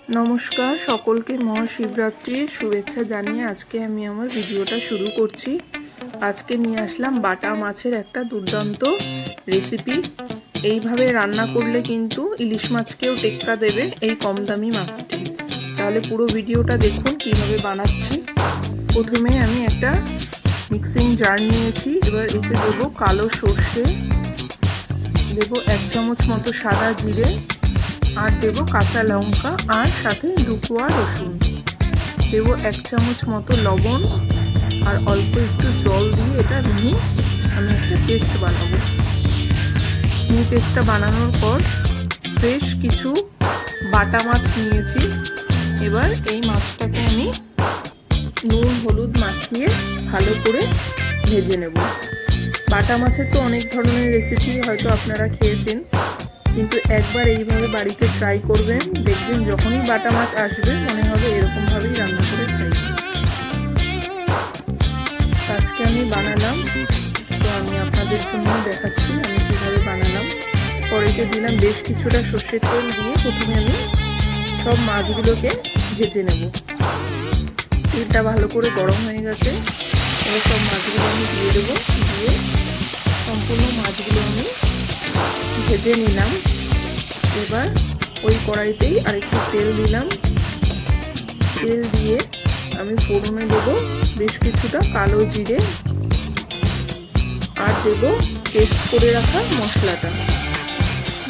নমস্কার, সকলকে মহাশিবরাত্রির শুভেচ্ছা জানিয়ে আজকে আমি আমার ভিডিওটা শুরু করছি। আজকে নিয়ে আসলাম বাটা মাছের একটা দুর্দান্ত রেসিপি। এইভাবে রান্না করলে কিন্তু ইলিশ মাছকেও টেক্কা দেবে এই কম দামি মাছটি। তাহলে পুরো ভিডিওটা দেখুন কিভাবে বানাচ্ছি। প্রথমে আমি একটা মিক্সিং জার নিয়েছি। এবার এতে দেবো কালো সর্ষে, দেবো 1 চামচ মতো সাদা জিরে, আর দেবো কাঁচা লঙ্কা, আর সাথে 2 কোয়া রসুন। দেবো 1 চামচ মতো লবণ, আর অল্প একটু জল দিয়ে এটা নিয়ে আমি একটা পেস্ট বানাবো। এই পেস্টটা বানানোর পর বেশ কিছু বাটা মাছ নিয়েছি। এবার এই মাছটাকে আমি নুন হলুদ মাখিয়ে ভালো করে ভেজে নেব। বাটা মাছের তো অনেক ধরনের রেসিপি হয়তো আপনারা খেয়েছেন, কিন্তু একবার এইভাবে বাড়িতে ট্রাই করবেন, দেখবেন যখনই বাটা মাছ আসবে মনে হবে এরকমভাবেই রান্না করে খাই। আজকে আমি বানালাম, তো আমি আপনাদের জন্য দেখাচ্ছি আমি কীভাবে বানালাম। কড়াইতে দিলাম বেশ কিছুটা সর্ষের তেল দিয়ে প্রথমে আমি সব মাছগুলোকে ভেজে নেব। তেলটা ভালো করে গরম হয়ে গেছে, এবার সব মাছগুলো আমি দিয়ে দেবো। দিয়ে সম্পূর্ণ মাছগুলো আমি ভেজে নিলাম। এবার ওই কড়াইতেই আরেকটু তেল দিলাম। তেল দিয়ে আমি ফোড়নে দেবো বেশ কিছুটা কালো জিরে, আর দেবো পেস্ট করে রাখা মশলাটা।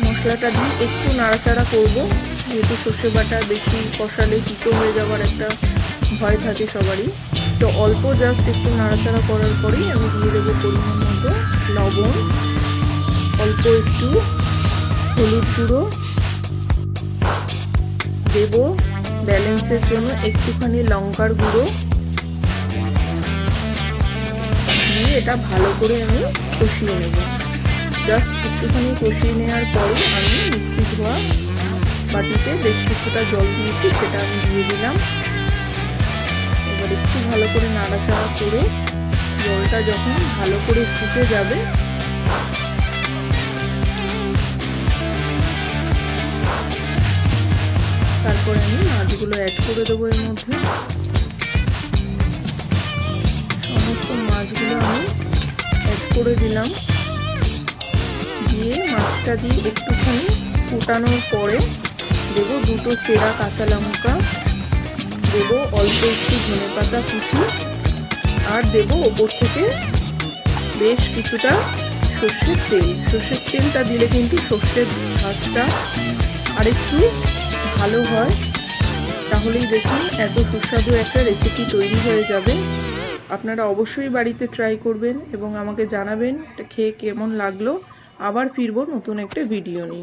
মশলাটা দিয়ে একটু নাড়াচাড়া করব, যেহেতু সর্ষে বাটা বেশি কষালে তিতো হয়ে যাওয়ার একটা ভয় থাকে সবারই। তো অল্প জাস্ট একটু নাড়াচাড়া করার পরেই আমি দিয়ে দেবো পরিমাণ মতো লবণ, অল্প একটু হলুদ গুঁড়ো, দেবো ব্যালেন্সের জন্য একটুখানি লঙ্কার গুঁড়ো দিয়ে এটা ভালো করে আমি কষিয়ে নেব। জাস্ট একটুখানি কষিয়ে নেওয়ার পরে আমি মিক্সি ধোয়া বাটিতে বেশ কিছুটা জল দিয়েছি, সেটা আমি দিয়ে দিলাম। এবার একটু ভালো করে নাড়াচাড়া করে জলটা যখন ভালো করে ফুটে যাবে তারপরে আমি মাছগুলো অ্যাড করে দেবো। এর মধ্যে সমস্ত মাছগুলো আমি অ্যাড করে দিলাম। দিয়ে মাছটা দিয়ে একটুখানি ফুটানোর পরে দেবো 2টো চেরা কাঁচা লঙ্কা, দেবো অল্প একটু ধনেপাতা কুচি, আর দেবো ওপর থেকে বেশ কিছুটা সর্ষের তেল। সর্ষের তেলটা দিলে কিন্তু সর্ষের ভাজটা আরেকটু ভালো হয়। তাহলেই দেখুন এত সুস্বাদু একটা রেসিপি তৈরি হয়ে যাবে। আপনারা অবশ্যই বাড়িতে ট্রাই করবেন এবং আমাকে জানাবেন এটা খেয়ে কেমন লাগলো। আবার ফিরবো নতুন একটা ভিডিও নিয়ে।